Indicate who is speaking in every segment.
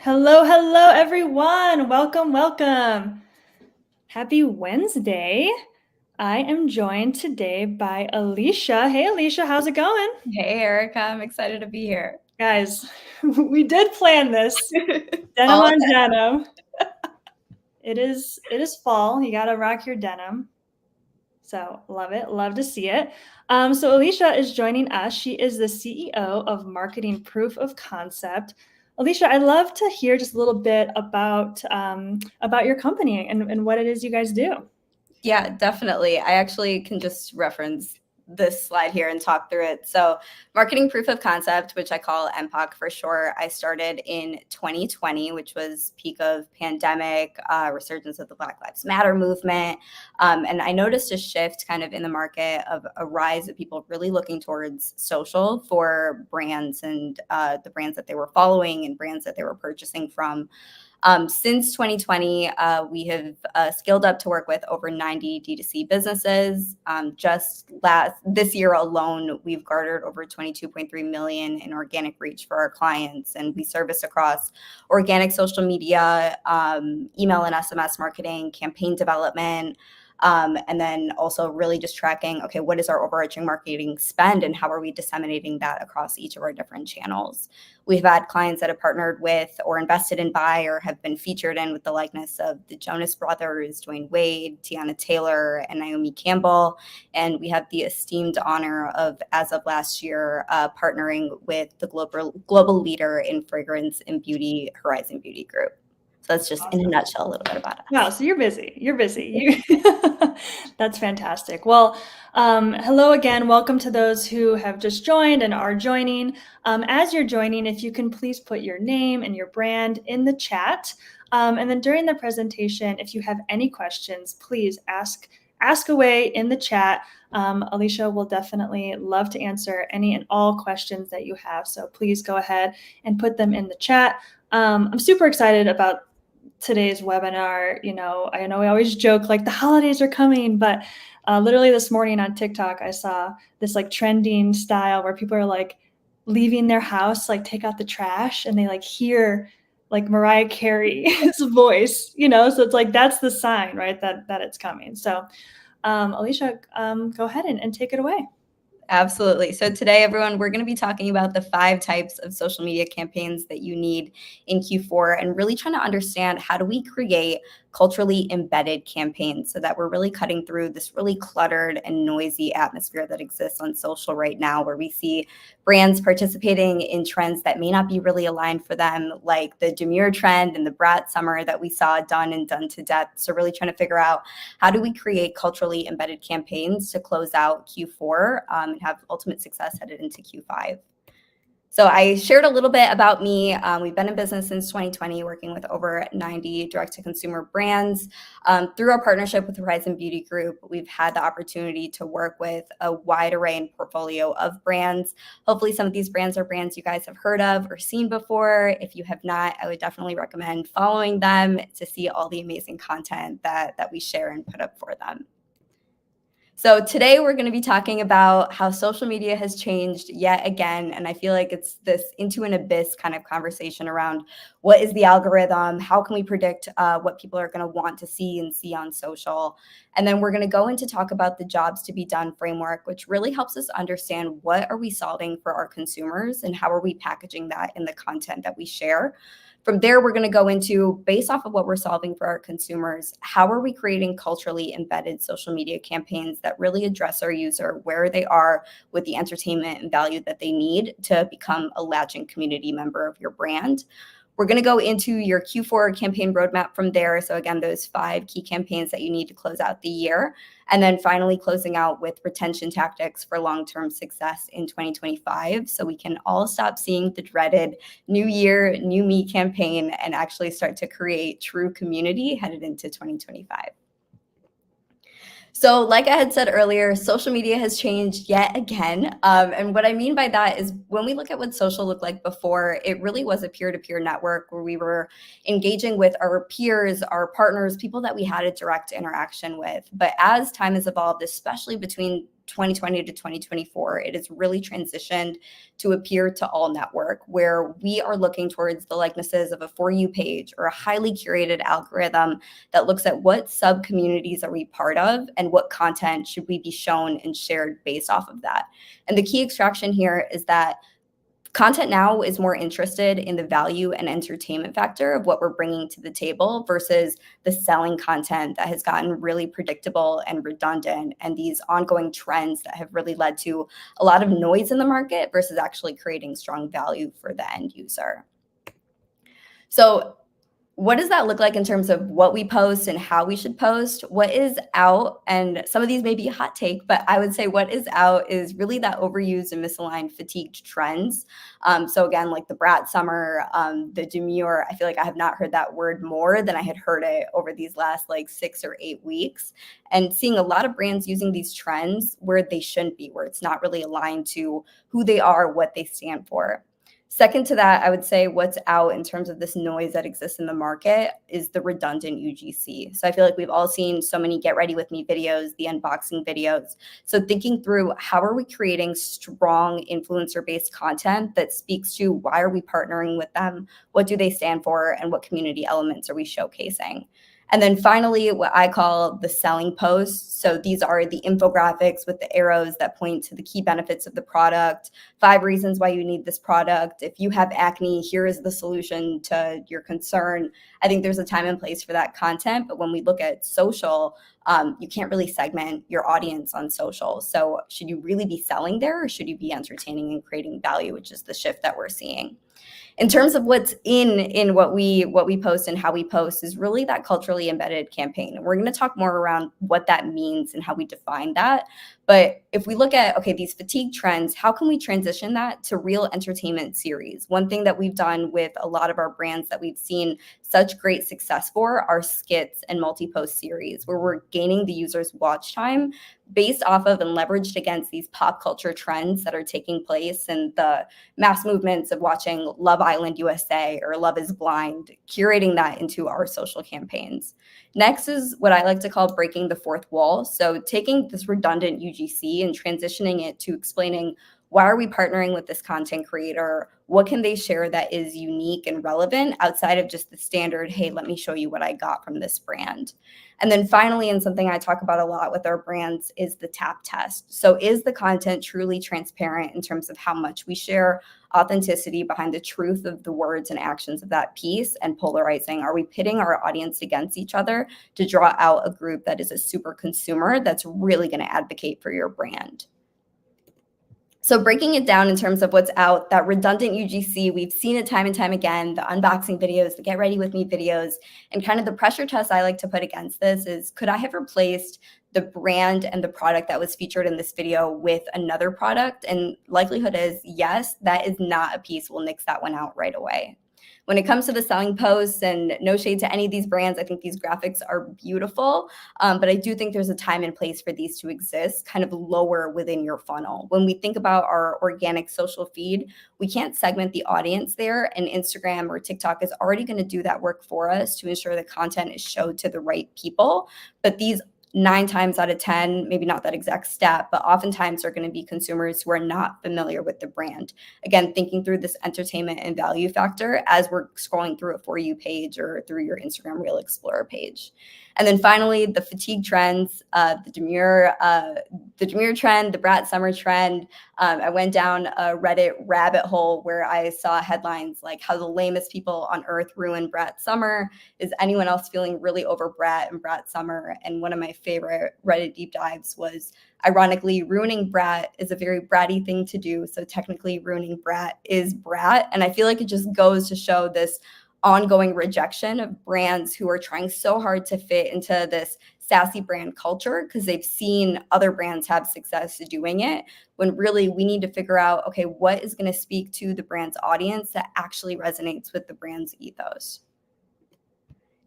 Speaker 1: Hello, hello, everyone. Welcome, welcome. Happy Wednesday. I am joined today by Alisha. Hey, Alisha, how's it going?
Speaker 2: Hey, Erica, I'm excited to be here.
Speaker 1: Guys, we did plan this. Denim
Speaker 2: All of
Speaker 1: on
Speaker 2: it.
Speaker 1: denim. It is fall. You gotta rock your denim. So love it. Love to see it. So Alicia is joining us. She is the CEO of Marketing Proof of Concept. Alicia, I'd love to hear just a little bit about your company and what it is you guys do.
Speaker 2: Yeah, definitely. I actually can just reference this slide here and talk through it. So, marketing proof of concept, which I call MPOC for short, I started in 2020, which was peak of pandemic, resurgence of the Black Lives Matter movement. And I noticed a shift kind of in the market of a rise of people really looking towards social for brands and the brands that they were following and brands that they were purchasing from. Since 2020, we have scaled up to work with over 90 D2C businesses. Just this year alone, we've garnered over 22.3 million in organic reach for our clients, and we service across organic social media, email and SMS marketing, campaign development. And then also really just tracking, okay, what is our overarching marketing spend and how are we disseminating that across each of our different channels? We've had clients that have partnered with or invested in Buy or have been featured in with the likeness of the Jonas Brothers, Dwayne Wade, Tiana Taylor, and Naomi Campbell. And we have the esteemed honor of, as of last year, partnering with the global leader in fragrance and beauty, Horizon Beauty Group. So that's just in a
Speaker 1: Awesome.
Speaker 2: nutshell a little bit about
Speaker 1: Wow,
Speaker 2: us.
Speaker 1: so you're busy. You're busy. That's fantastic. Well, hello again. Welcome to those who have just joined and are joining. As you're joining, if you can please put your name and your brand in the chat. And then during the presentation, if you have any questions, please ask away in the chat. Alicia will definitely love to answer any and all questions that you have. So please go ahead and put them in the chat. I'm super excited about today's webinar. I know we always joke like the holidays are coming, but literally this morning on TikTok, I saw this like trending style where people are like leaving their house, like take out the trash, and they like hear like Mariah Carey's voice, so it's like that's the sign, right, that it's coming. So Alicia, go ahead and take it away.
Speaker 2: Absolutely. So today, everyone, we're going to be talking about the 5 types of social media campaigns that you need in Q4 and really trying to understand how do we create culturally embedded campaigns so that we're really cutting through this really cluttered and noisy atmosphere that exists on social right now, where we see brands participating in trends that may not be really aligned for them, like the demure trend and the brat summer that we saw done to death. So really trying to figure out how do we create culturally embedded campaigns to close out Q4 and have ultimate success headed into Q5. So I shared a little bit about me. We've been in business since 2020, working with over 90 direct-to-consumer brands. Through our partnership with Horizon Beauty Group, we've had the opportunity to work with a wide array and portfolio of brands. Hopefully some of these brands are brands you guys have heard of or seen before. If you have not, I would definitely recommend following them to see all the amazing content that we share and put up for them. So today we're going to be talking about how social media has changed yet again. And I feel like it's this into an abyss kind of conversation around what is the algorithm? How can we predict what people are going to want to see on social? And then we're going to go into talk about the jobs to be done framework, which really helps us understand what are we solving for our consumers and how are we packaging that in the content that we share. From there, we're going to go into, based off of what we're solving for our consumers, how are we creating culturally embedded social media campaigns that really address our user where they are with the entertainment and value that they need to become a latching community member of your brand. We're going to go into your Q4 campaign roadmap from there. So again, those 5 key campaigns that you need to close out the year. And then finally closing out with retention tactics for long-term success in 2025. So we can all stop seeing the dreaded new year, new me campaign and actually start to create true community headed into 2025. So like I had said earlier, social media has changed yet again. And what I mean by that is when we look at what social looked like before, it really was a peer-to-peer network where we were engaging with our peers, our partners, people that we had a direct interaction with. But as time has evolved, especially between 2020 to 2024, it has really transitioned to appear to all network, where we are looking towards the likenesses of a For You page or a highly curated algorithm that looks at what sub communities are we part of and what content should we be shown and shared based off of that. And the key extraction here is that content now is more interested in the value and entertainment factor of what we're bringing to the table versus the selling content that has gotten really predictable and redundant, and these ongoing trends that have really led to a lot of noise in the market versus actually creating strong value for the end user. So what does that look like in terms of what we post and how we should post? What is out, and some of these may be a hot take, but I would say what is out is really that overused and misaligned fatigued trends. So again, like the brat summer, the demure, I feel like I have not heard that word more than I had heard it over these last like 6 or 8 weeks. And seeing a lot of brands using these trends where they shouldn't be, where it's not really aligned to who they are, what they stand for. Second to that, I would say what's out in terms of this noise that exists in the market is the redundant UGC. So I feel like we've all seen so many get ready with me videos, the unboxing videos. So thinking through, how are we creating strong influencer-based content that speaks to why are we partnering with them, what do they stand for, and what community elements are we showcasing? And then finally, what I call the selling posts. So these are the infographics with the arrows that point to the key benefits of the product, 5 reasons why you need this product. If you have acne, here is the solution to your concern. I think there's a time and place for that content. But when we look at social, you can't really segment your audience on social. So should you really be selling there, or should you be entertaining and creating value, which is the shift that we're seeing? In terms of what's in what we post and how we post is really that culturally embedded campaign. And we're going to talk more around what that means and how we define that. But if we look at, okay, these fatigue trends, how can we transition that to real entertainment series? One thing that we've done with a lot of our brands that we've seen such great success for are skits and multi-post series, where we're gaining the user's watch time based off of and leveraged against these pop culture trends that are taking place, and the mass movements of watching Love Island USA or Love is Blind, curating that into our social campaigns. Next is what I like to call breaking the fourth wall. So taking this redundant UGC and transitioning it to explaining, why are we partnering with this content creator? What can they share that is unique and relevant outside of just the standard, hey, let me show you what I got from this brand? And then finally, and something I talk about a lot with our brands, is the tap test. So is the content truly transparent in terms of how much we share, authenticity behind the truth of the words and actions of that piece, and polarizing? Are we pitting our audience against each other to draw out a group that is a super consumer that's really going to advocate for your brand? So breaking it down in terms of what's out, that redundant UGC, we've seen it time and time again, the unboxing videos, the get ready with me videos, and kind of the pressure test I like to put against this is, could I have replaced the brand and the product that was featured in this video with another product? And likelihood is yes, that is not a piece. We'll nix that one out right away. When it comes to the selling posts, and no shade to any of these brands, I think these graphics are beautiful, but I do think there's a time and place for these to exist kind of lower within your funnel. When we think about our organic social feed, we can't segment the audience there, and Instagram or TikTok is already going to do that work for us to ensure the content is showed to the right people. But these 9 times out of 10, maybe not that exact stat, but oftentimes are going to be consumers who are not familiar with the brand. Again, thinking through this entertainment and value factor as we're scrolling through a For You page or through your Instagram Reel Explorer page. And then finally, the fatigue trends, the demure trend, the brat summer trend. I went down a Reddit rabbit hole where I saw headlines like, how the lamest people on earth ruin brat summer. Is anyone else feeling really over brat and brat summer? And one of my favorite Reddit deep dives was, ironically, ruining brat is a very bratty thing to do. So technically ruining brat is brat. And I feel like it just goes to show this ongoing rejection of brands who are trying so hard to fit into this sassy brand culture because they've seen other brands have success doing it, when really we need to figure out, okay, what is going to speak to the brand's audience that actually resonates with the brand's ethos.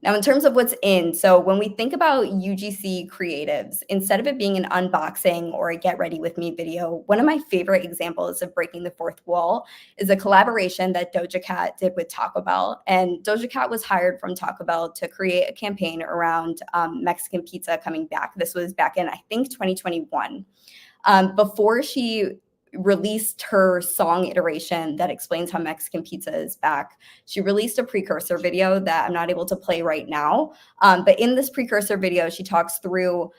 Speaker 2: Now, in terms of what's in, so when we think about UGC creatives, instead of it being an unboxing or a get ready with me video, one of my favorite examples of breaking the fourth wall is a collaboration that Doja Cat did with Taco Bell. And Doja Cat was hired from Taco Bell to create a campaign around Mexican pizza coming back. This was back in, I think, 2021. Before she released her song iteration that explains how Mexican pizza is back, she released a precursor video that I'm not able to play right now. But in this precursor video, she talks through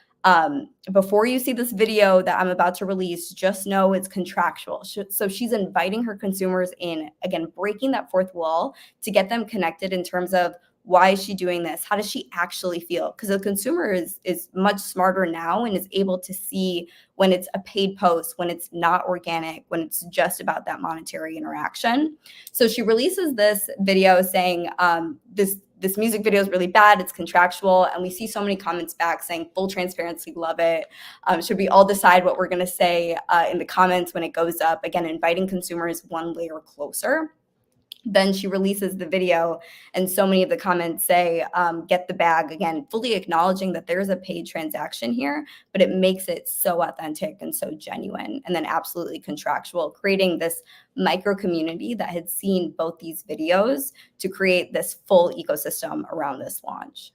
Speaker 2: before you see this video that I'm about to release, just know it's contractual. So she's inviting her consumers in, again, breaking that fourth wall to get them connected in terms of why is she doing this? How does she actually feel? Because the consumer is much smarter now and is able to see when it's a paid post, when it's not organic, when it's just about that monetary interaction. So she releases this video saying this music video is really bad. It's contractual. And we see so many comments back saying full transparency, love it. Should we all decide what we're going to say in the comments when it goes up? Again, inviting consumers one layer closer. Then she releases the video, and so many of the comments say, get the bag, again, fully acknowledging that there's a paid transaction here, but it makes it so authentic and so genuine, and then absolutely contractual, creating this micro community that had seen both these videos to create this full ecosystem around this launch.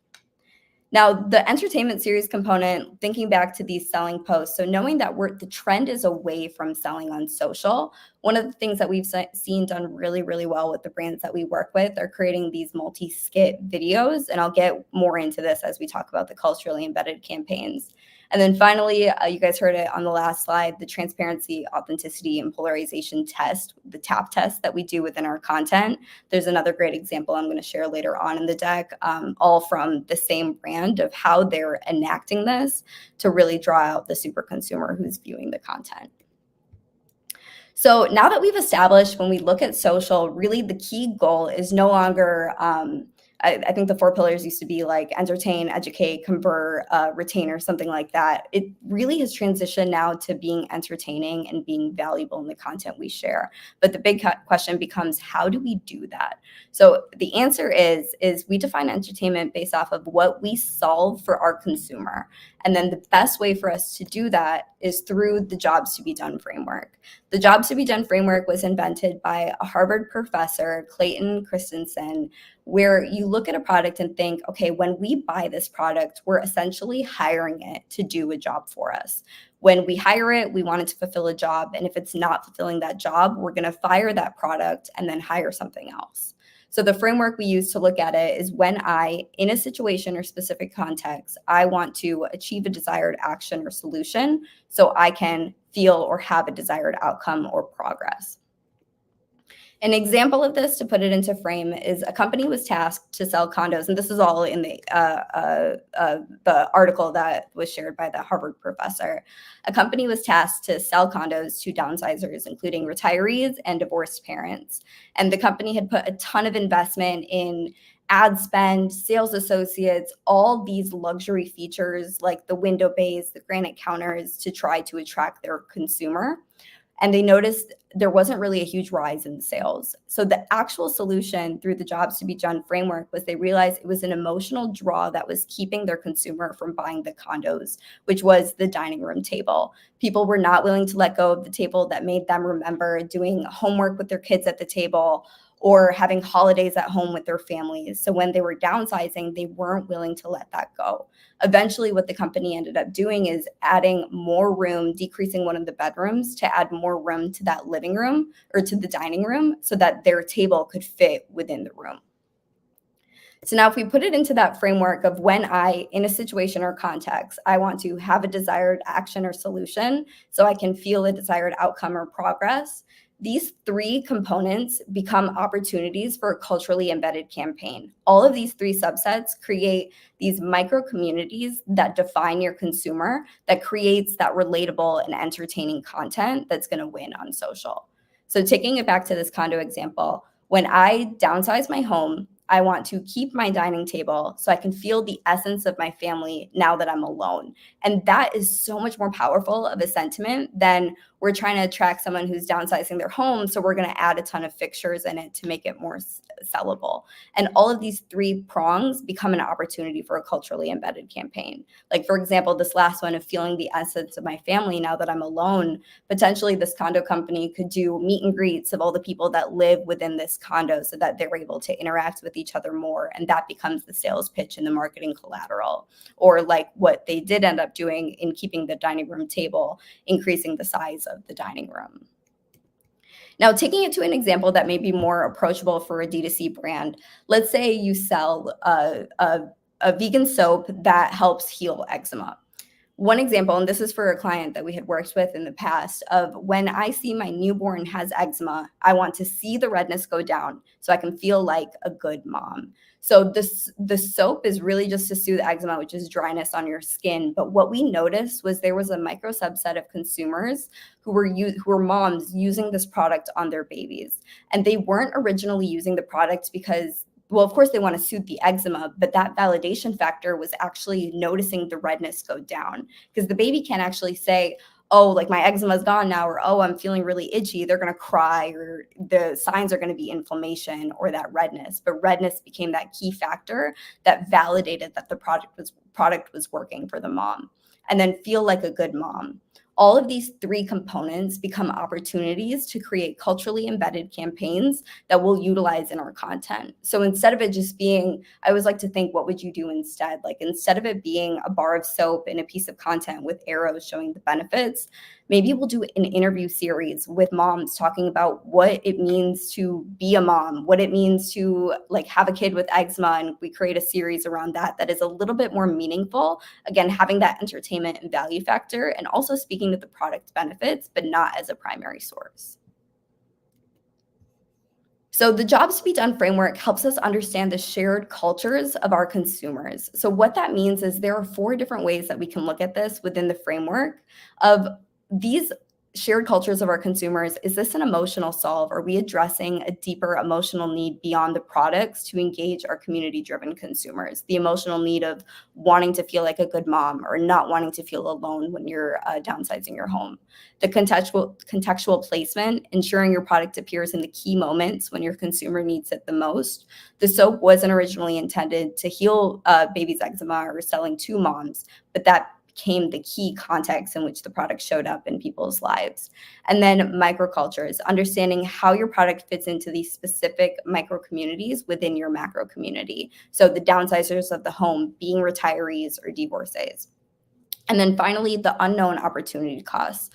Speaker 2: Now, the entertainment series component, thinking back to these selling posts, so knowing that the trend is away from selling on social, one of the things that we've seen done really, really well with the brands that we work with are creating these multi-skit videos, and I'll get more into this as we talk about the culturally embedded campaigns. And then finally, you guys heard it on the last slide, the transparency, authenticity, and polarization test, the TAP test that we do within our content. There's another great example I'm going to share later on in the deck, all from the same brand of how they're enacting this to really draw out the super consumer who's viewing the content. So now that we've established when we look at social, really the key goal is no longer I think the 4 pillars used to be like entertain, educate, convert, retain, or something like that. It really has transitioned now to being entertaining and being valuable in the content we share. But the big question becomes, how do we do that? So the answer is we define entertainment based off of what we solve for our consumer. And then the best way for us to do that is through the jobs to be done framework. The jobs to be done framework was invented by a Harvard professor, Clayton Christensen, where you look at a product and think, okay, when we buy this product, we're essentially hiring it to do a job for us. When we hire it, we want it to fulfill a job. And if it's not fulfilling that job, we're going to fire that product and then hire something else. So the framework we use to look at it is when in a situation or specific context, I want to achieve a desired action or solution so I can feel or have a desired outcome or progress. An example of this, to put it into frame, is a company was tasked to sell condos, and this is all in the article that was shared by the Harvard professor. A company was tasked to sell condos to downsizers, including retirees and divorced parents. And the company had put a ton of investment in ad spend, sales associates, all these luxury features like the window bays, the granite counters to try to attract their consumer. And they noticed there wasn't really a huge rise in sales. So the actual solution through the jobs to be done framework was they realized it was an emotional draw that was keeping their consumer from buying the condos, which was the dining room table. People were not willing to let go of the table that made them remember doing homework with their kids at the table or having holidays at home with their families. So when they were downsizing, they weren't willing to let that go. Eventually, what the company ended up doing is adding more room, decreasing one of the bedrooms to add more room to that living room or to the dining room so that their table could fit within the room. So now if we put it into that framework of when in a situation or context, I want to have a desired action or solution so I can feel a desired outcome or progress, these 3 components become opportunities for a culturally embedded campaign. All of these 3 subsets create these micro communities that define your consumer, that creates that relatable and entertaining content that's going to win on social. So taking it back to this condo example, when I downsize my home, I want to keep my dining table so I can feel the essence of my family now that I'm alone. And that is so much more powerful of a sentiment than we're trying to attract someone who's downsizing their home. So we're going to add a ton of fixtures in it to make it more sellable. And all of these three prongs become an opportunity for a culturally embedded campaign. Like, for example, this last one of feeling the essence of my family now that I'm alone. Potentially this condo company could do meet and greets of all the people that live within this condo so that they're able to interact with each other more. And that becomes the sales pitch and the marketing collateral. Or like what they did end up doing in keeping the dining room table, increasing the size of the dining room. Now, taking it to an example that may be more approachable for a D2C brand, let's say you sell a vegan soap that helps heal eczema. One example, and this is for a client that we had worked with in the past, of when I see my newborn has eczema, I want to see the redness go down so I can feel like a good mom. So the soap is really just to soothe eczema, which is dryness on your skin. But what we noticed was there was a micro subset of consumers who were moms using this product on their babies. And they weren't originally using the product because, well, of course they want to soothe the eczema, but that validation factor was actually noticing the redness go down, because the baby can't actually say, oh, like my eczema is gone now, or oh, I'm feeling really itchy. They're going to cry, or the signs are going to be inflammation or that redness. But redness became that key factor that validated that the product was working for the mom. And then feel like a good mom. All of these three components become opportunities to create culturally embedded campaigns that we'll utilize in our content. So instead of it just being, I always like to think, what would you do instead? Like, instead of it being a bar of soap and a piece of content with arrows showing the benefits, maybe we'll do an interview series with moms talking about what it means to be a mom, what it means to like have a kid with eczema. And we create a series around that is a little bit more meaningful. Again, having that entertainment and value factor, and also speaking to the product benefits, but not as a primary source. So the Jobs to Be Done framework helps us understand the shared cultures of our consumers. So what that means is there are 4 different ways that we can look at this within the framework of these shared cultures of our consumers. Is this an emotional solve? Are we addressing a deeper emotional need beyond the products to engage our community-driven consumers? The emotional need of wanting to feel like a good mom, or not wanting to feel alone when you're downsizing your home. The contextual placement, ensuring your product appears in the key moments when your consumer needs it the most. The soap wasn't originally intended to heal baby's eczema or selling to moms, but that became the key context in which the product showed up in people's lives. And then microcultures, understanding how your product fits into these specific micro communities within your macro community. So the downsizers of the home being retirees or divorcees. And then finally, the unknown opportunity costs,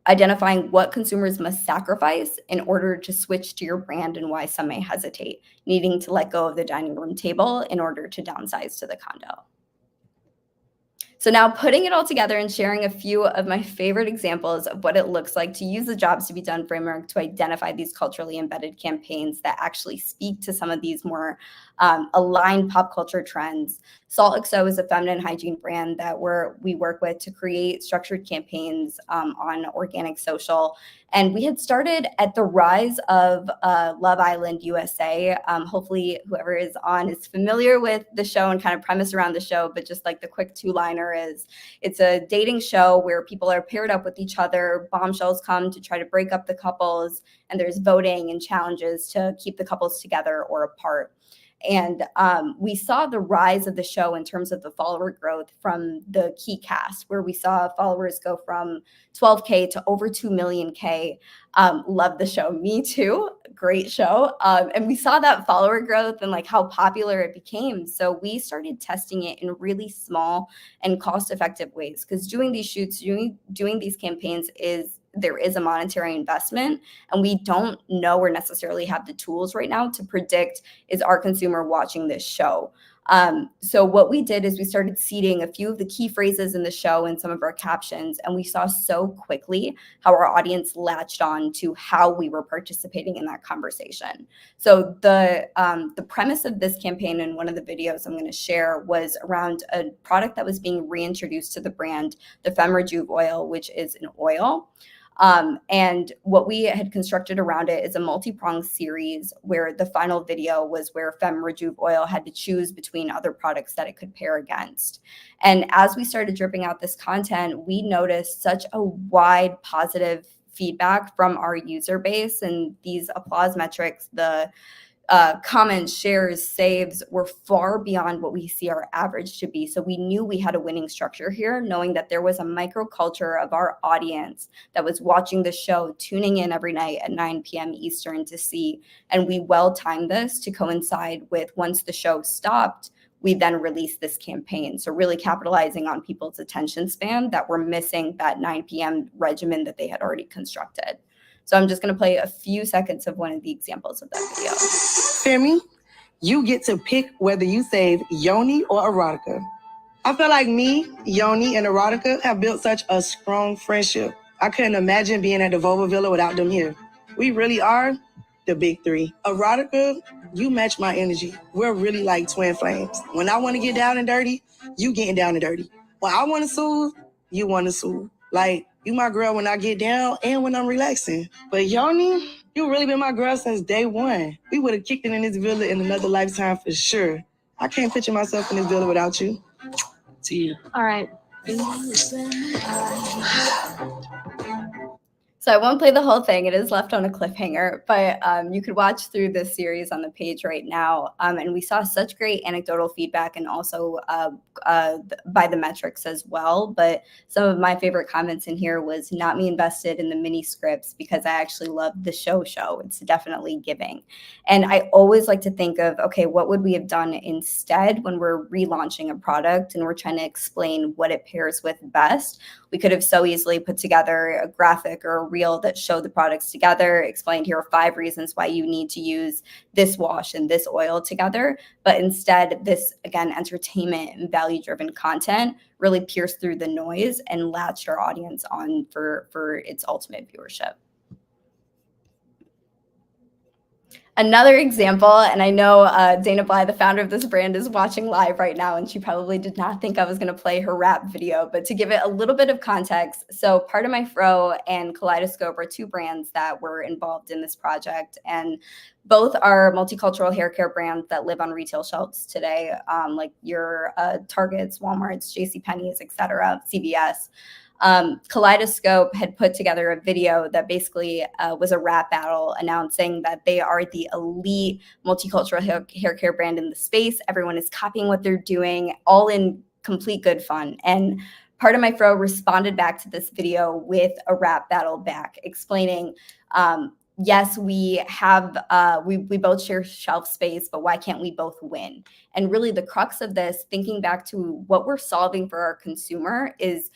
Speaker 2: identifying what consumers must sacrifice in order to switch to your brand, and why some may hesitate, needing to let go of the dining room table in order to downsize to the condo. So now, putting it all together and sharing a few of my favorite examples of what it looks like to use the Jobs to Be Done framework to identify these culturally embedded campaigns that actually speak to some of these more aligned pop culture trends. Salt XO is a feminine hygiene brand that we work with to create structured campaigns on organic social. And we had started at the rise of Love Island USA. Hopefully whoever is on is familiar with the show and kind of premise around the show, but just like the quick 2-liner is, it's a dating show where people are paired up with each other, bombshells come to try to break up the couples, and there's voting and challenges to keep the couples together or apart. And we saw the rise of the show in terms of the follower growth from the key cast, where we saw followers go from 12K to over 2 million K. Love the show. Me too. Great show. And we saw that follower growth and like how popular it became. So we started testing it in really small and cost-effective ways, because doing these shoots, doing these campaigns there is a monetary investment, and we don't know or necessarily have the tools right now to predict, is our consumer watching this show? So what we did is we started seeding a few of the key phrases in the show in some of our captions, and we saw so quickly how our audience latched on to how we were participating in that conversation. So the premise of this campaign, in one of the videos I'm going to share, was around a product that was being reintroduced to the brand, the Femme Rejuve oil, which is an oil. And what we had constructed around it is a multi-pronged series where the final video was where Femme Rejuve oil had to choose between other products that it could pair against. And as we started dripping out this content, we noticed such a wide positive feedback from our user base, and these applause metrics, the comments, shares, saves were far beyond what we see our average to be. So we knew we had a winning structure here, knowing that there was a microculture of our audience that was watching the show, tuning in every night at 9 p.m. Eastern to see. And we well timed this to coincide with once the show stopped, we then released this campaign. So really capitalizing on people's attention span that were missing that 9 p.m. regimen that they had already constructed. So I'm just going to play a few seconds of one of the examples of that video.
Speaker 3: Femi, you get to pick whether you save Yoni or Erotica. I feel like me, Yoni, and Erotica have built such a strong friendship. I couldn't imagine being at the Volvo Villa without them here. We really are the big three. Erotica, you match my energy. We're really like twin flames. When I want to get down and dirty, you getting down and dirty. When I want to soothe, you want to soothe. Like, you my girl when I get down and when I'm relaxing. But Yoni, you really been my girl since day one. We would have kicked it in this villa in another lifetime for sure. I can't picture myself in this villa without you. To you.
Speaker 4: All right.
Speaker 2: So I won't play the whole thing. It is left on a cliffhanger, but you could watch through this series on the page right now. And we saw such great anecdotal feedback and also by the metrics as well. But some of my favorite comments in here was not me invested in the mini scripts because I actually love the show. It's definitely giving. And I always like to think of, okay, what would we have done instead when we're relaunching a product and we're trying to explain what it pairs with best? We could have so easily put together a graphic or a reel that showed the products together, explained here are 5 reasons why you need to use this wash and this oil together. But instead, this, again, entertainment and value-driven content really pierced through the noise and latched our audience on for its ultimate viewership. Another example, and I know Dana Bly, the founder of this brand, is watching live right now, and she probably did not think I was going to play her rap video, but to give it a little bit of context, so Part of My Fro and Kaleidoscope are 2 brands that were involved in this project, and both are multicultural hair care brands that live on retail shelves today, like your Targets, Walmarts, JCPenney's, et cetera, CVS. Kaleidoscope had put together a video that basically was a rap battle announcing that they are the elite multicultural hair care brand in the space. Everyone is copying what they're doing, all in complete good fun. And Part of My Fro responded back to this video with a rap battle back, explaining, yes, we have, we both share shelf space, but why can't we both win? And really the crux of this, thinking back to what we're solving for our consumer, is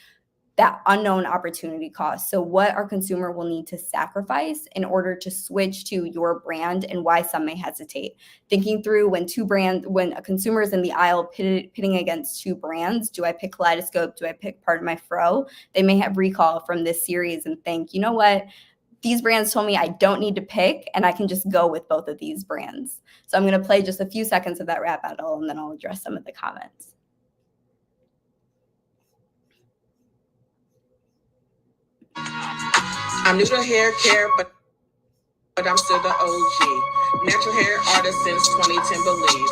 Speaker 2: that unknown opportunity cost. So what our consumer will need to sacrifice in order to switch to your brand and why some may hesitate. Thinking through when a consumer is in the aisle pitting against 2 brands, do I pick Kaleidoscope? Do I pick Part of My Fro? They may have recall from this series and think, you know what? These brands told me I don't need to pick and I can just go with both of these brands. So I'm going to play just a few seconds of that rap battle and then I'll address some of the comments.
Speaker 5: I'm new to hair care, but I'm still the OG. Natural hair artist since 2010, believe.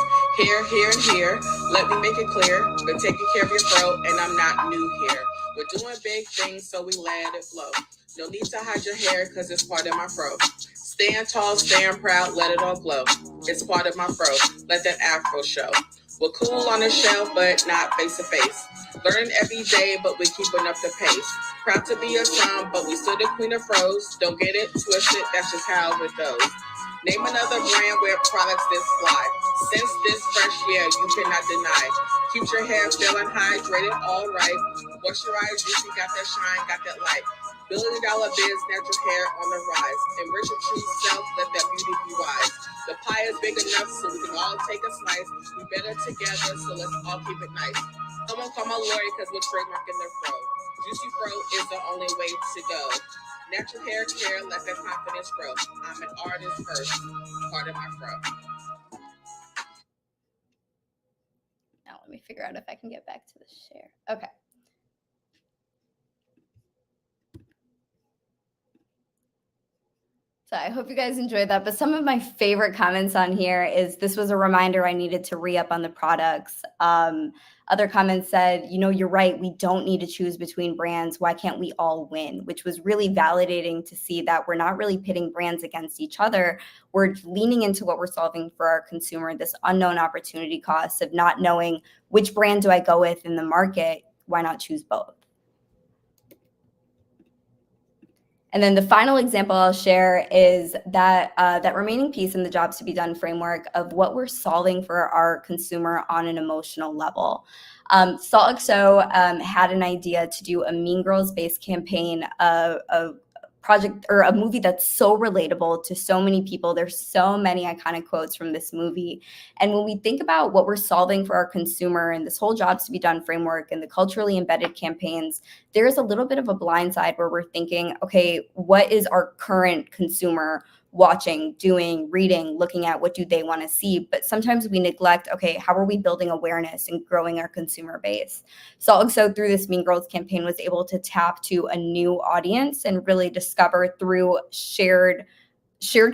Speaker 5: Here, let me make it clear. Been taking care of your fro, and I'm not new here. We're doing big things, so we let it flow. No need to hide your hair, cause it's part of my fro. Stand tall, stand proud, let it all glow. It's part of my fro, let that afro show. We're cool on the shelf, but not face to face. Learning every day, but we're keeping up the pace. Proud to be a son, but we still the queen of froze. Don't get it twisted, that's just how it goes. Name another brand where products this fly. Since this fresh year, you cannot deny. Keep your hair feeling hydrated, all right. Moisturize, juicy, got that shine, got that light. $1 billion biz, natural hair on the rise. Enrich your true self, let that beauty be wise. The pie is big enough so we can all take a slice. We better together, so let's all keep it nice. Someone call my lawyer because we're trademarking their fro. Juicy Fro is the only way to go. Natural hair care, let that confidence grow. I'm an artist first, part of my fro.
Speaker 2: Now let me figure out if I can get back to the share. Okay. So I hope you guys enjoyed that. But some of my favorite comments on here is this was a reminder I needed to re-up on the products. Other comments said, you're right. We don't need to choose between brands. Why can't we all win? Which was really validating to see that we're not really pitting brands against each other. We're leaning into what we're solving for our consumer, this unknown opportunity cost of not knowing which brand do I go with in the market. Why not choose both? And then the final example I'll share is that that remaining piece in the jobs to be done framework of what we're solving for our consumer on an emotional level. SaltXO had an idea to do a Mean Girls based campaign, a project or a movie that's so relatable to so many people. There's so many iconic quotes from this movie. And when we think about what we're solving for our consumer and this whole jobs to be done framework and the culturally embedded campaigns, there's a little bit of a blind side where we're thinking, okay, what is our current consumer watching, doing, reading, looking at? What do they want to see? But sometimes we neglect, okay, how are we building awareness and growing our consumer base? So through this Mean Girls campaign was able to tap to a new audience and really discover through shared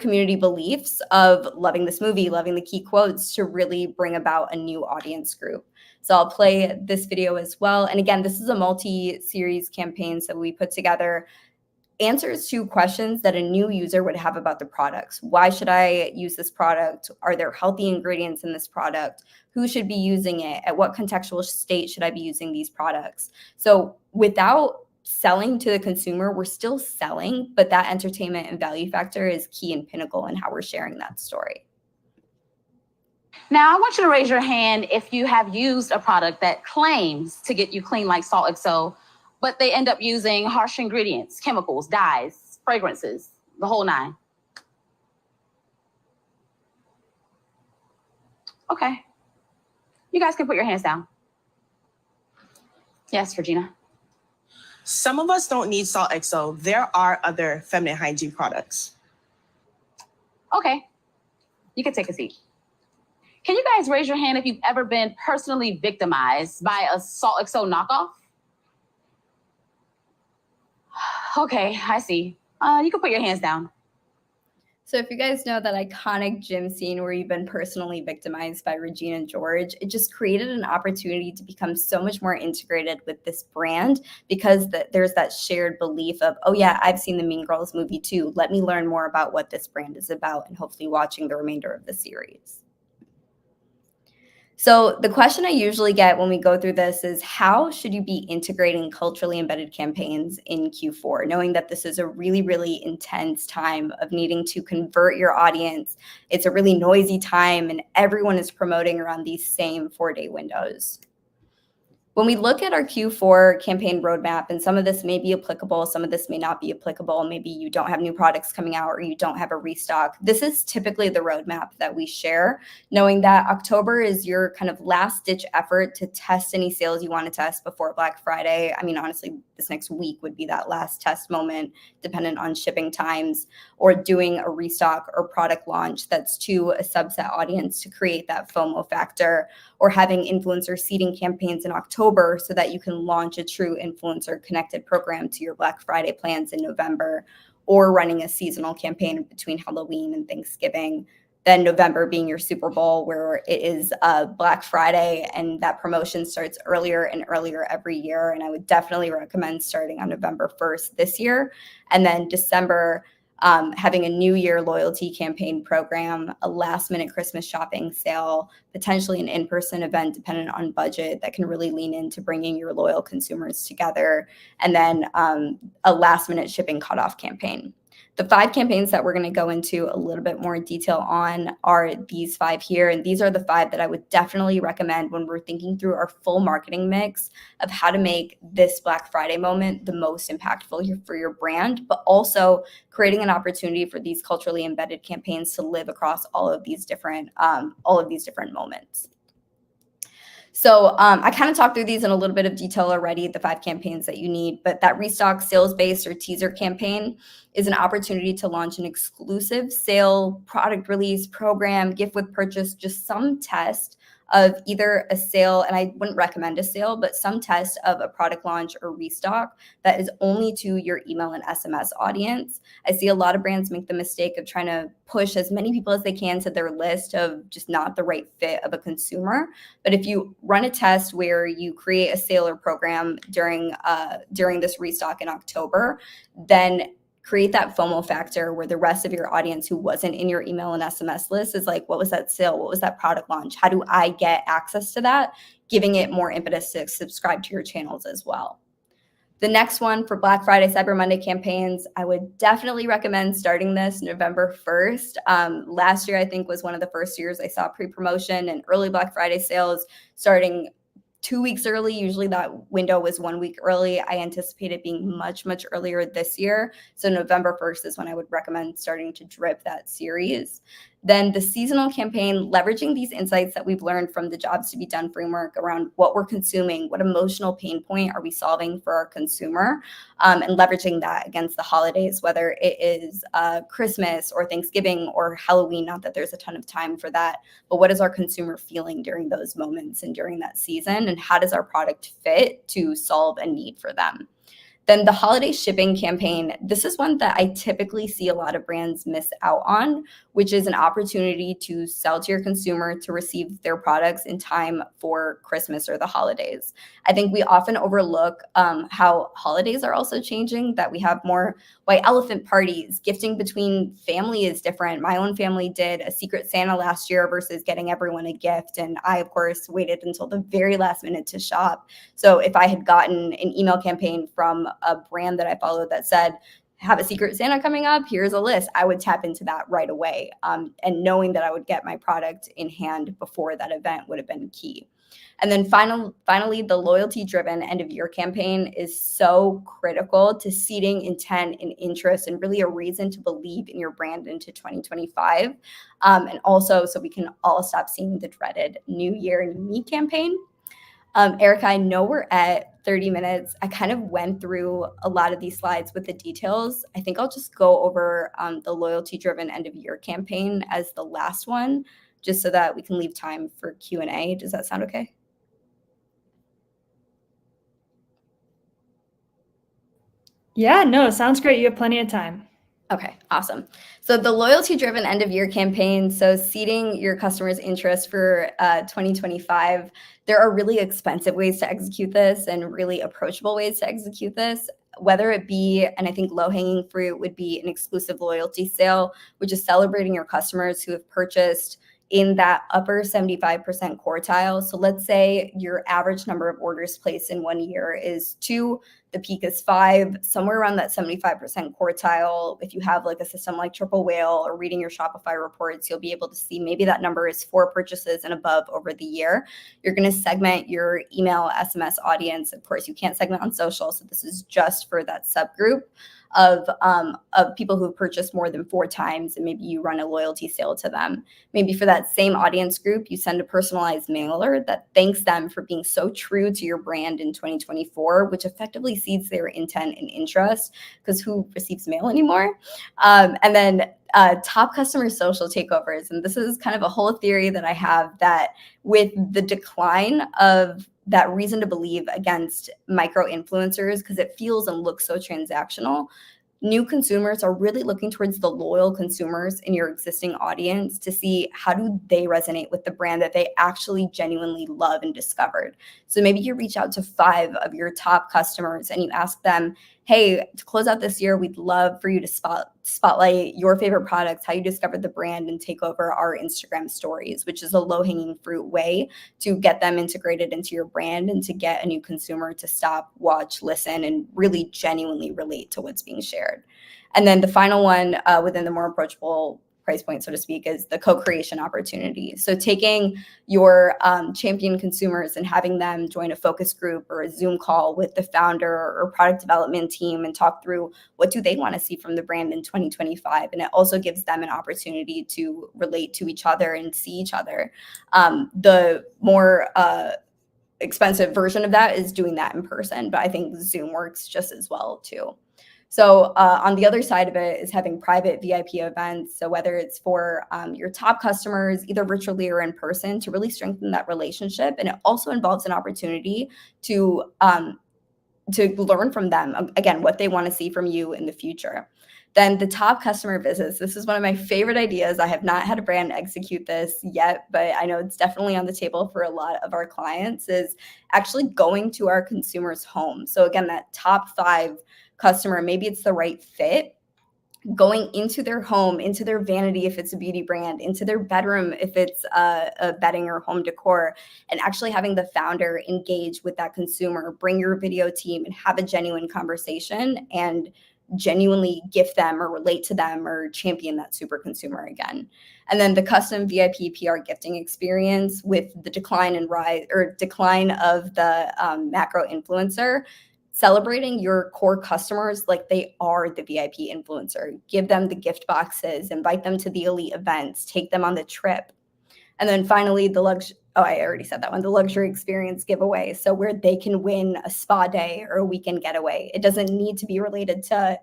Speaker 2: community beliefs of loving this movie, loving the key quotes, to really bring about a new audience group. So I'll play this video as well. And again, this is a multi-series campaign. So we put together answers to questions that a new user would have about the products. Why should I use this product? Are there healthy ingredients in this product? Who should be using it? At what contextual state should I be using these products? So without selling to the consumer, we're still selling, but that entertainment and value factor is key and pinnacle in how we're sharing that story.
Speaker 4: Now, I want you to raise your hand if you have used a product that claims to get you clean like SaltXO, but they end up using harsh ingredients, chemicals, dyes, fragrances, the whole nine. Okay. You guys can put your hands down. Yes, Regina.
Speaker 5: Some of us don't need SaltXO. There are other feminine hygiene products.
Speaker 4: Okay. You can take a seat. Can you guys raise your hand if you've ever been personally victimized by a SaltXO knockoff? Okay, I see. You can put your hands down.
Speaker 2: So if you guys know that iconic gym scene where you've been personally victimized by Regina George, it just created an opportunity to become so much more integrated with this brand because there's that shared belief of, oh yeah, I've seen the Mean Girls movie too. Let me learn more about what this brand is about and hopefully watching the remainder of the series. So the question I usually get when we go through this is, how should you be integrating culturally embedded campaigns in Q4, knowing that this is a really, really intense time of needing to convert your audience? It's a really noisy time and everyone is promoting around these same 4-day windows. When we look at our Q4 campaign roadmap, and some of this may be applicable, some of this may not be applicable, maybe you don't have new products coming out or you don't have a restock. This is typically the roadmap that we share, knowing that October is your kind of last ditch effort to test any sales you want to test before Black Friday. I mean, honestly, this next week would be that last test moment, dependent on shipping times, or doing a restock or product launch that's to a subset audience to create that FOMO factor, or having influencer seeding campaigns in October so that you can launch a true influencer connected program to your Black Friday plans in November, or running a seasonal campaign between Halloween and Thanksgiving. Then November being your Super Bowl, where it is Black Friday, and that promotion starts earlier and earlier every year. And I would definitely recommend starting on November 1st this year. And then December, having a New Year loyalty campaign program, a last minute Christmas shopping sale, potentially an in-person event dependent on budget that can really lean into bringing your loyal consumers together, and then a last minute shipping cutoff campaign. The 5 campaigns that we're going to go into a little bit more detail on are these 5 here. And these are the 5 that I would definitely recommend when we're thinking through our full marketing mix of how to make this Black Friday moment the most impactful for your brand, but also creating an opportunity for these culturally embedded campaigns to live across all of these different moments. So I kind of talked through these in a little bit of detail already, the 5 campaigns that you need, but that restock sales-based or teaser campaign is an opportunity to launch an exclusive sale, product release, program, gift with purchase, just some test of either a sale, and I wouldn't recommend a sale, but some test of a product launch or restock that is only to your email and SMS audience. I see a lot of brands make the mistake of trying to push as many people as they can to their list of just not the right fit of a consumer. But if you run a test where you create a sale or program during this restock in October, then create that FOMO factor where the rest of your audience who wasn't in your email and SMS list is like, what was that sale? What was that product launch? How do I get access to that? Giving it more impetus to subscribe to your channels as well. The next one for Black Friday, Cyber Monday campaigns, I would definitely recommend starting this November 1st. Last year, I think, was one of the first years I saw pre-promotion and early Black Friday sales starting 2 weeks early. Usually that window was 1 week early. I anticipate it being much, much earlier this year. So November 1st is when I would recommend starting to drip that series. Then the seasonal campaign, leveraging these insights that we've learned from the Jobs to Be Done framework around what we're consuming, what emotional pain point are we solving for our consumer, and leveraging that against the holidays, whether it is Christmas or Thanksgiving or Halloween, not that there's a ton of time for that, but what is our consumer feeling during those moments and during that season, and how does our product fit to solve a need for them? Then the holiday shipping campaign, this is one that I typically see a lot of brands miss out on, which is an opportunity to sell to your consumer to receive their products in time for Christmas or the holidays. I think we often overlook how holidays are also changing, that we have more white elephant parties. Gifting between family is different. My own family did a Secret Santa last year versus getting everyone a gift. And I, of course, waited until the very last minute to shop. So if I had gotten an email campaign from a brand that I followed that said, have a Secret Santa coming up, here's a list, I would tap into that right away. And knowing that I would get my product in hand before that event would have been key. And then finally, the loyalty-driven end-of-year campaign is so critical to seeding intent and interest and really a reason to believe in your brand into 2025. And also so we can all stop seeing the dreaded New Year, New Me campaign. Erica, I know we're at 30 minutes. I kind of went through a lot of these slides with the details. I think I'll just go over the loyalty-driven end-of-year campaign as the last one, just so that we can leave time for Q&A. Does that sound okay?
Speaker 1: Yeah, no, sounds great. You have plenty of time.
Speaker 2: Okay, awesome. So the loyalty-driven end-of-year campaign, so seeding your customers' interest for 2025, there are really expensive ways to execute this and really approachable ways to execute this, whether it be, and I think low-hanging fruit would be an exclusive loyalty sale, which is celebrating your customers who have purchased in that upper 75% quartile. So let's say your average number of orders placed in 1 year is 2, the peak is 5, somewhere around that 75% quartile. If you have like a system like Triple Whale or reading your Shopify reports, you'll be able to see maybe that number is 4 purchases and above over the year. You're going to segment your email, SMS audience. Of course, you can't segment on social, so this is just for that subgroup of people who've purchased more than 4 times, and maybe you run a loyalty sale to them. Maybe for that same audience group, you send a personalized mailer that thanks them for being so true to your brand in 2024, which effectively seeds their intent and interest, because who receives mail anymore? And then top customer social takeovers. And this is kind of a whole theory that I have, that with the decline of that reason to believe against micro influencers, because it feels and looks so transactional, new consumers are really looking towards the loyal consumers in your existing audience to see how do they resonate with the brand that they actually genuinely love and discovered. So maybe you reach out to 5 of your top customers and you ask them, hey, to close out this year, we'd love for you to spotlight your favorite products, how you discovered the brand, and take over our Instagram stories, which is a low-hanging fruit way to get them integrated into your brand and to get a new consumer to stop, watch, listen, and really genuinely relate to what's being shared. And then the final one within the more approachable price point, so to speak, is the co-creation opportunity. So taking your champion consumers and having them join a focus group or a Zoom call with the founder or product development team and talk through what do they want to see from the brand in 2025. And it also gives them an opportunity to relate to each other and see each other. The more expensive version of that is doing that in person, but I think Zoom works just as well too. So on the other side of it is having private VIP events. So whether it's for your top customers, either virtually or in person, to really strengthen that relationship. And it also involves an opportunity to learn from them, again, what they want to see from you in the future. Then the top customer visits. This is one of my favorite ideas. I have not had a brand execute this yet, but I know it's definitely on the table for a lot of our clients, is actually going to our consumers' home. So again, that top 5 customer, maybe it's the right fit, going into their home, into their vanity if it's a beauty brand, into their bedroom if it's a bedding or home decor, and actually having the founder engage with that consumer, bring your video team and have a genuine conversation and genuinely gift them or relate to them or champion that super consumer again. And then the custom VIP PR gifting experience with the decline of the macro influencer, celebrating your core customers like they are the VIP influencer. Give them the gift boxes, invite them to the elite events, take them on the trip. And then finally, the luxury experience giveaway. So where they can win a spa day or a weekend getaway. It doesn't need to be related to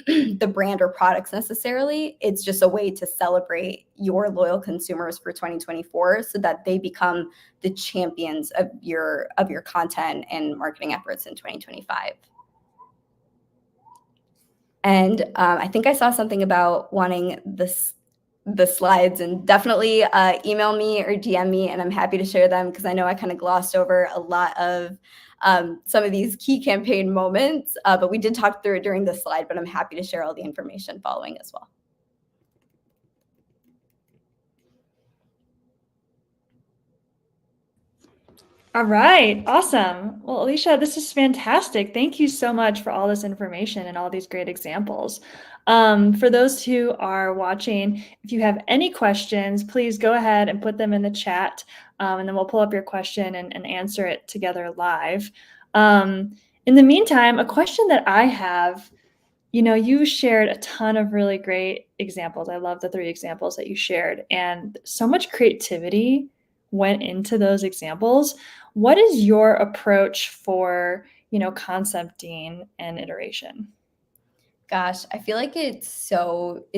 Speaker 2: the brand or products necessarily. It's just a way to celebrate your loyal consumers for 2024 so that they become the champions of your content and marketing efforts in 2025. And I think I saw something about wanting the slides, and definitely email me or DM me, and I'm happy to share them because I know I kind of glossed over a lot of some of these key campaign moments, but we did talk through it during the slide, but I'm happy to share all the information following as well.
Speaker 1: All right, awesome. Well, Alisha, this is fantastic. Thank you so much for all this information and all these great examples. For those who are watching, if you have any questions, please go ahead and put them in the chat, and then we'll pull up your question and answer it together live. In the meantime, a question that I have, you shared a ton of really great examples. I love the 3 examples that you shared, and so much creativity went into those examples. What is your approach for, concepting and iteration?
Speaker 2: Gosh, I feel like it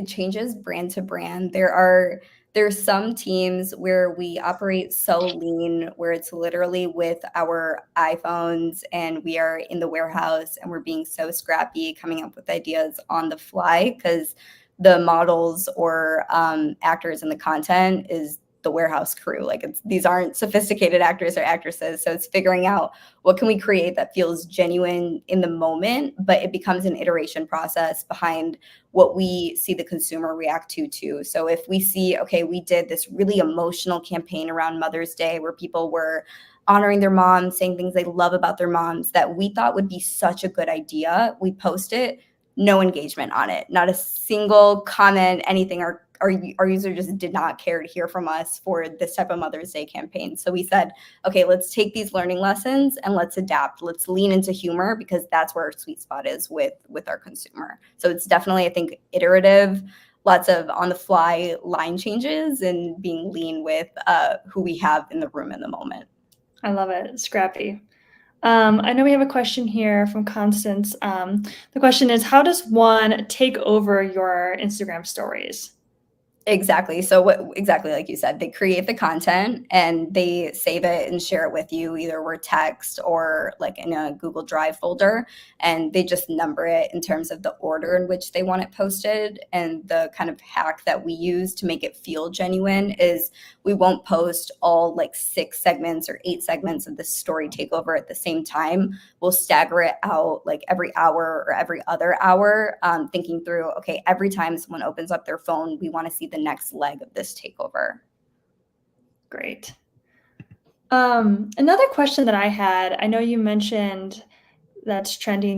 Speaker 2: changes brand to brand. There's some teams where we operate so lean, where it's literally with our iPhones and we are in the warehouse and we're being so scrappy, coming up with ideas on the fly because the models or actors in the content is the warehouse crew. Like these aren't sophisticated actors or actresses. So it's figuring out what can we create that feels genuine in the moment, but it becomes an iteration process behind what we see the consumer react to. So if we see, okay, we did this really emotional campaign around Mother's Day where people were honoring their moms, saying things they love about their moms that we thought would be such a good idea. We post it, no engagement on it, not a single comment, anything. Our user just did not care to hear from us for this type of Mother's Day campaign. So we said, okay, let's take these learning lessons and let's adapt. Let's lean into humor because that's where our sweet spot is with our consumer. So it's definitely, I think, iterative, lots of on the fly line changes and being lean with who we have in the room in the moment.
Speaker 1: I love it. Scrappy. I know we have a question here from Constance. The question is, how does one take over your Instagram stories?
Speaker 2: Exactly. So exactly like you said, they create the content and they save it and share it with you, either with text or like in a Google Drive folder, and they just number it in terms of the order in which they want it posted. And the kind of hack that we use to make it feel genuine is we won't post all like 6 segments or 8 segments of the story takeover at the same time. We'll stagger it out like every hour or every other hour, thinking through, okay, every time someone opens up their phone, we want to see the next leg of this takeover.
Speaker 1: Great. Another question that I had, I know you mentioned that's trending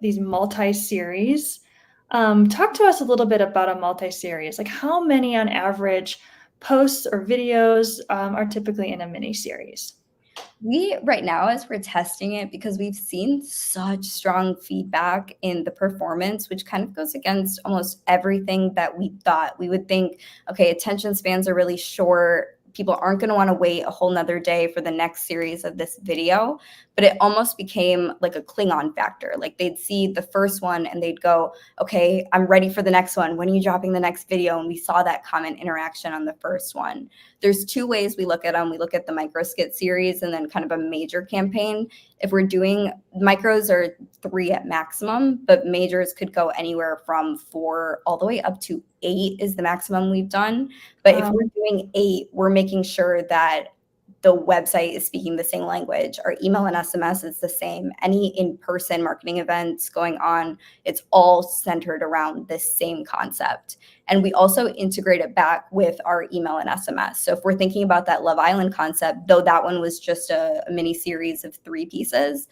Speaker 1: these multi-series. Talk to us a little bit about a multi-series. Like how many on average posts or videos are typically in a mini series?
Speaker 2: We right now, as we're testing it, because we've seen such strong feedback in the performance, which kind of goes against almost everything that we thought. We would think, okay, attention spans are really short. people aren't going to want to wait a whole nother day for the next series of this video. But it almost became like a Klingon factor. Like they'd see the first one and they'd go, okay, I'm ready for the next one. When are you dropping the next video? And we saw that comment interaction on the first one. There's two ways we look at them. We look at the micro skit series and then kind of a major campaign. If we're doing micros are 3 at maximum, but majors could go anywhere from 4 all the way up to 8 is the maximum we've done. But if we're doing 8, we're making sure that the website is speaking the same language. Our email and SMS is the same. Any in-person marketing events going on, it's all centered around this same concept. And we also integrate it back with our email and SMS. So if we're thinking about that Love Island concept, though that one was just a mini series of 3 pieces,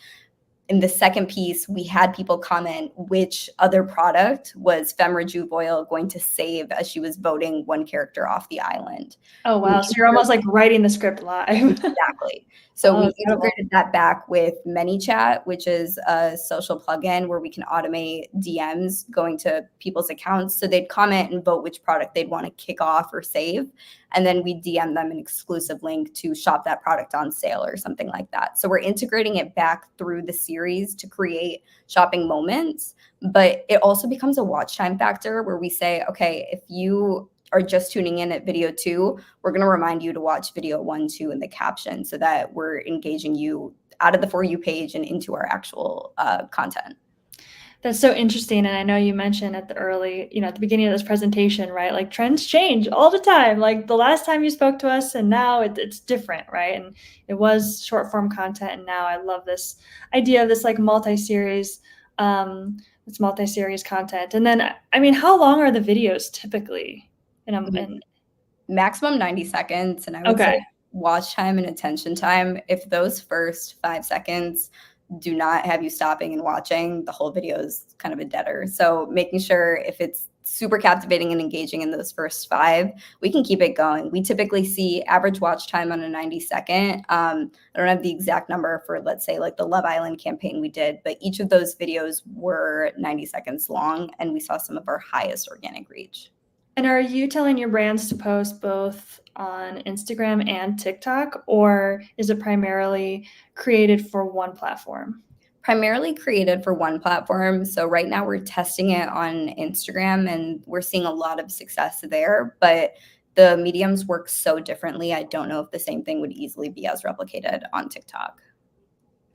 Speaker 2: in the second piece, we had people comment which other product was Femme Rejuve oil going to save as she was voting one character off the island.
Speaker 1: Oh, wow. So you're almost like writing the script live.
Speaker 2: Exactly. So we
Speaker 1: incredible.
Speaker 2: integrated that back with ManyChat, which is a social plugin where we can automate DMs going to people's accounts. So they'd comment and vote which product they'd want to kick off or save. And then we DM them an exclusive link to shop that product on sale or something like that. So we're integrating it back through the series to create shopping moments. But it also becomes a watch time factor where we say, okay, if you are just tuning in at video 2, we're going to remind you to watch video 1, 2 in the caption so that we're engaging you out of the For You page and into our actual content.
Speaker 1: That's so interesting. And I know you mentioned at the beginning of this presentation, right? Like trends change all the time. Like the last time you spoke to us and now it's different, right? And it was short form content. And now I love this idea of this like multi-series content. And then, I mean, how long are the videos typically?
Speaker 2: Maximum 90 seconds. And I would say watch time and attention time. If those first 5 seconds do not have you stopping and watching, the whole video is kind of a deader. So making sure if it's super captivating and engaging in those first 5, we can keep it going. We typically see average watch time on a 90-second. I don't have the exact number for, let's say, like the Love Island campaign we did, but each of those videos were 90 seconds long, and we saw some of our highest organic reach.
Speaker 1: And are you telling your brands to post both on Instagram and TikTok, or is it primarily created for one platform?
Speaker 2: Primarily created for one platform. So right now we're testing it on Instagram and we're seeing a lot of success there, but the mediums work so differently. I don't know if the same thing would easily be as replicated on TikTok.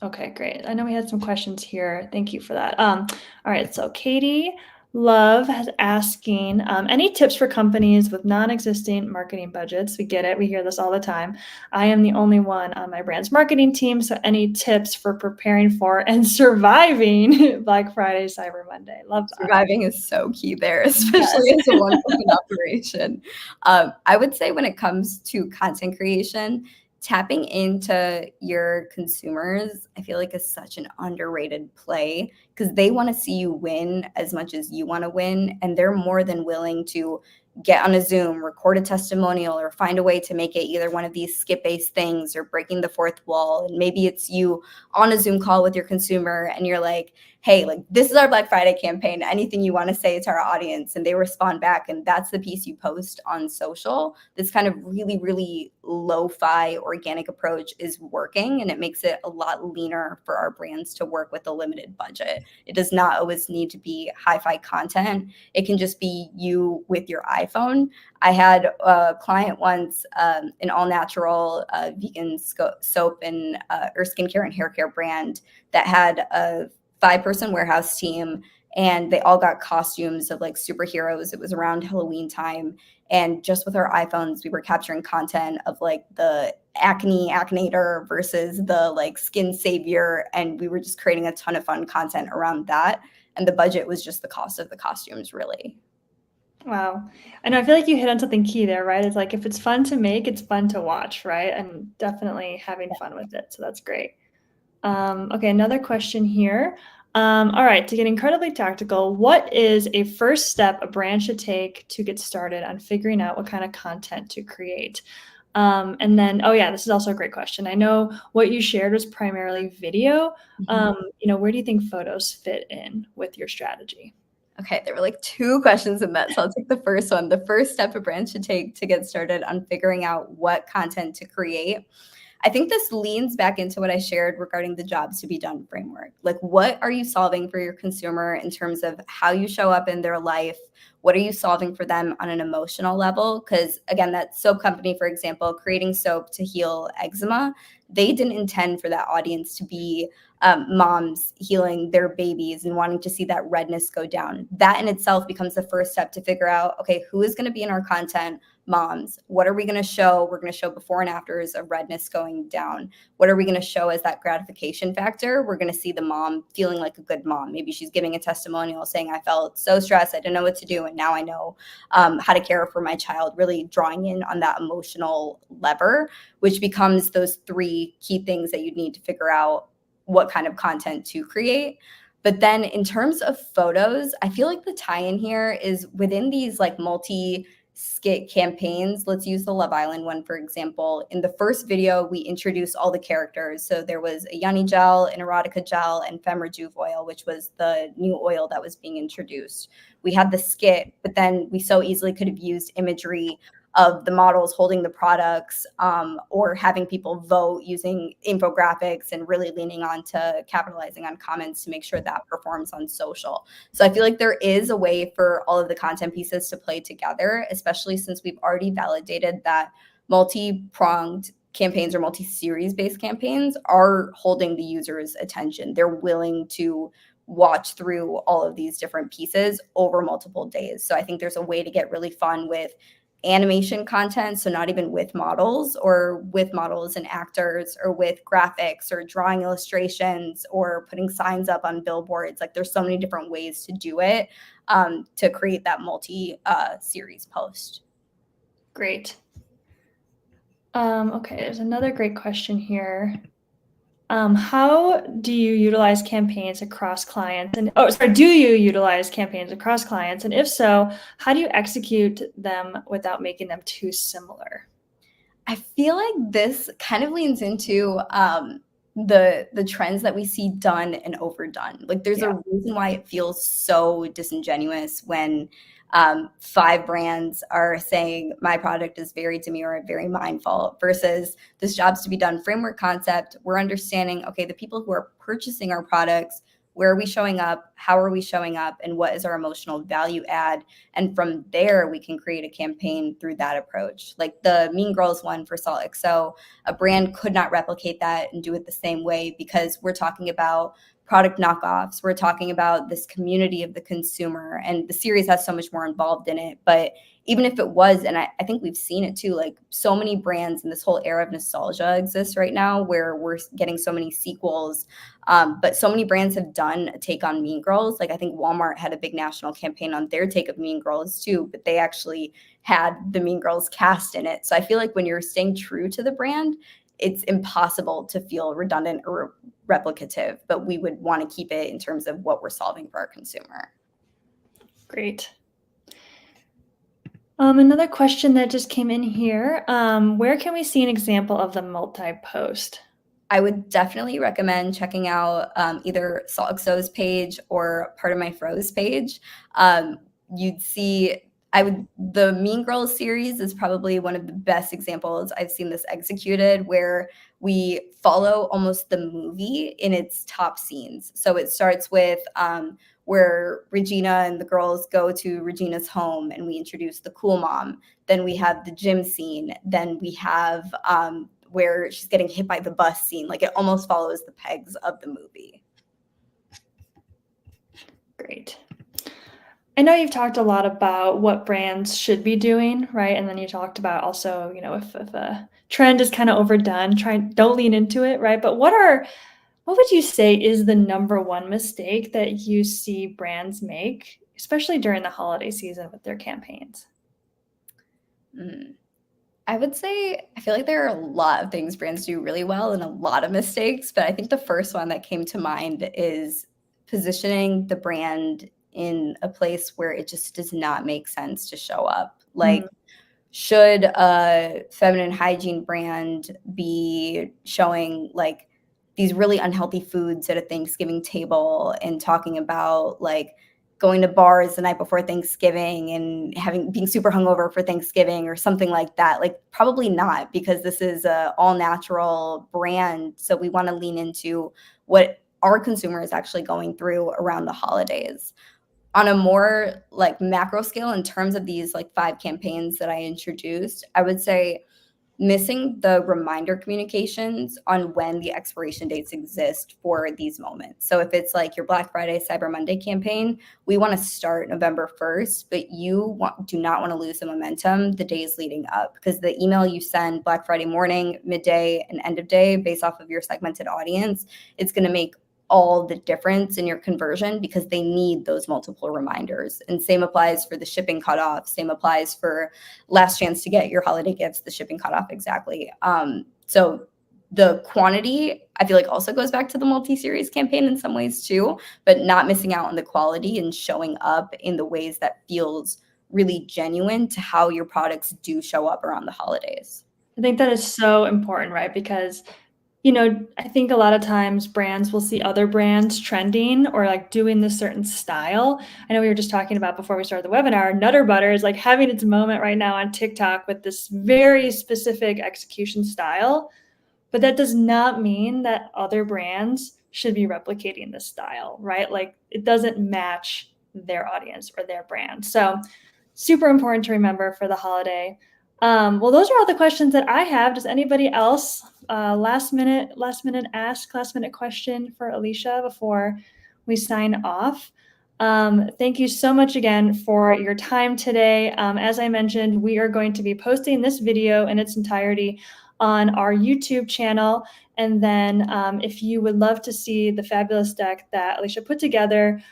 Speaker 1: Okay, great. I know we had some questions here. Thank you for that. All right, so Katie Love is asking, any tips for companies with non-existent marketing budgets? We get it. We hear this all the time. I am the only one on my brand's marketing team. So any tips for preparing for and surviving Black Friday, Cyber Monday? Love that.
Speaker 2: Surviving is so key there, especially as a one-person operation. I would say when it comes to content creation, tapping into your consumers, I feel like is such an underrated play because they want to see you win as much as you want to win. And they're more than willing to get on a Zoom, record a testimonial, or find a way to make it either one of these skip-based things or breaking the fourth wall. And maybe it's you on a Zoom call with your consumer and you're like, hey, like this is our Black Friday campaign. Anything you want to say to our audience? And they respond back. And that's the piece you post on social. This kind of really, really lo-fi organic approach is working. And it makes it a lot leaner for our brands to work with a limited budget. It does not always need to be hi-fi content. It can just be you with your iPhone. I had a client once, an all-natural vegan soap and or skincare and hair care brand that had a 5-person warehouse team, and they all got costumes of like superheroes. It was around Halloween time. And just with our iPhones, we were capturing content of like the acneator versus the like skin savior. And we were just creating a ton of fun content around that. And the budget was just the cost of the costumes, really.
Speaker 1: Wow. And I feel like you hit on something key there, right? It's like, if it's fun to make, it's fun to watch, right? And definitely having fun with it. So that's great. Okay, another question here. All right, to get incredibly tactical, what is a first step a brand should take to get started on figuring out what kind of content to create? And then, oh yeah, this is also a great question. I know what you shared was primarily video. Where do you think photos fit in with your strategy?
Speaker 2: Okay, there were like 2 questions in that, so I'll take the first one. The first step a brand should take to get started on figuring out what content to create. I think this leans back into what I shared regarding the jobs to be done framework. Like, what are you solving for your consumer in terms of how you show up in their life? What are you solving for them on an emotional level? Because again, that soap company, for example, creating soap to heal eczema, they didn't intend for that audience to be moms healing their babies and wanting to see that redness go down. That in itself becomes the first step to figure out, okay, who is going to be in our content? Moms. What are we going to show? We're going to show before and afters of redness going down. What are we going to show as that gratification factor? We're going to see the mom feeling like a good mom. Maybe she's giving a testimonial saying, I felt so stressed, I didn't know what to do, and now I know how to care for my child, really drawing in on that emotional lever, which becomes those 3 key things that you need to figure out what kind of content to create. But then in terms of photos, I feel like the tie-in here is within these like multi-skit campaigns. Let's use the Love Island one, for example. In the first video, we introduced all the characters. So there was a Yoni gel, an erotica gel, and Femme Rejuve oil, which was the new oil that was being introduced. We had the skit, but then we so easily could have used imagery of the models holding the products, or having people vote using infographics and really leaning on to capitalizing on comments to make sure that performs on social. So I feel like there is a way for all of the content pieces to play together, especially since we've already validated that multi-pronged campaigns or multi-series based campaigns are holding the user's attention. They're willing to watch through all of these different pieces over multiple days. So I think there's a way to get really fun with animation content, so not even with models or with models and actors or with graphics or drawing illustrations or putting signs up on billboards. Like there's so many different ways to do it, to create that multi-series post.
Speaker 1: Great. Okay, there's another great question here. How do you utilize campaigns across clients? Do you utilize campaigns across clients? And if so, how do you execute them without making them too similar?
Speaker 2: I feel like this kind of leans into the trends that we see done and overdone. Like there's a reason why it feels so disingenuous when 5 brands are saying my product is very demure and very mindful versus this jobs to be done framework concept. We're understanding, okay, the people who are purchasing our products, where are we showing up? How are we showing up? And what is our emotional value add? And from there, we can create a campaign through that approach. Like the Mean Girls one for Salt XO, a brand could not replicate that and do it the same way because we're talking about product knockoffs. We're talking about this community of the consumer, and the series has so much more involved in it. But even if it was, and I think we've seen it too, like so many brands in this whole era of nostalgia exists right now where we're getting so many sequels. But so many brands have done a take on Mean Girls. Like I think Walmart had a big national campaign on their take of Mean Girls too, but they actually had the Mean Girls cast in it. So I feel like when you're staying true to the brand, it's impossible to feel redundant or replicative, but we would want to keep it in terms of what we're solving for our consumer.
Speaker 1: Great. Another question that just came in here. Where can we see an example of the multi-post?
Speaker 2: I would definitely recommend checking out either Salt XO's page or Part of My Froze page. You'd see the Mean Girls series is probably one of the best examples I've seen this executed, where we follow almost the movie in its top scenes. So it starts with where Regina and the girls go to Regina's home and we introduce the cool mom. Then we have the gym scene. Then we have where she's getting hit by the bus scene. Like it almost follows the pegs of the movie.
Speaker 1: Great. I know you've talked a lot about what brands should be doing, right? And then you talked about also, if a trend is kind of overdone, don't lean into it, right? But what would you say is the number one mistake that you see brands make, especially during the holiday season with their campaigns?
Speaker 2: I would say, I feel like there are a lot of things brands do really well and a lot of mistakes, but I think the first one that came to mind is positioning the brand in a place where it just does not make sense to show up. Like, should a feminine hygiene brand be showing like these really unhealthy foods at a Thanksgiving table and talking about like going to bars the night before Thanksgiving and being super hungover for Thanksgiving or something like that. Like, probably not, because this is a all natural brand. So we want to lean into what our consumer is actually going through around the holidays. On a more like macro scale, in terms of these like 5 campaigns that I introduced, I would say missing the reminder communications on when the expiration dates exist for these moments. So if it's like your Black Friday, Cyber Monday campaign, we want to start November 1st, but do not want to lose the momentum the days leading up, because the email you send Black Friday morning, midday, and end of day based off of your segmented audience, it's going to make all the difference in your conversion, because they need those multiple reminders. And same applies for the shipping cutoff. Same applies for last chance to get your holiday gifts, the shipping cutoff, exactly. So the quantity, I feel like, also goes back to the multi-series campaign in some ways too, but not missing out on the quality and showing up in the ways that feels really genuine to how your products do show up around the holidays.
Speaker 1: I think that is so important, right? Because I think a lot of times brands will see other brands trending or like doing this certain style. I know we were just talking about before we started the webinar, Nutter Butter is like having its moment right now on TikTok with this very specific execution style. But that does not mean that other brands should be replicating this style, right? Like, it doesn't match their audience or their brand. So super important to remember for the holiday. Well, those are all the questions that I have. Does anybody else last minute question for Alisha before we sign off? Thank you so much again for your time today. As I mentioned, we are going to be posting this video in its entirety on our YouTube channel. And then if you would love to see the fabulous deck that Alisha put together,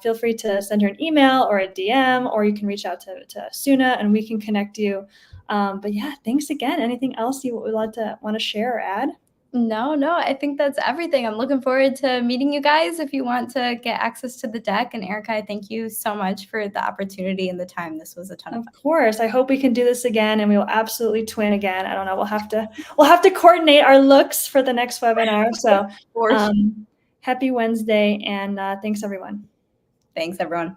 Speaker 1: feel free to send her an email or a DM, or you can reach out to Suna and we can connect you. But yeah, thanks again. Anything else you would want to share or add?
Speaker 2: No, I think that's everything. I'm looking forward to meeting you guys if you want to get access to the deck. And Erica, I thank you so much for the opportunity and the time. This was a ton of fun.
Speaker 1: Of course. I hope we can do this again, and we will absolutely twin again. I don't know. We'll have to coordinate our looks for the next webinar. So happy Wednesday, and thanks everyone.
Speaker 2: Thanks everyone.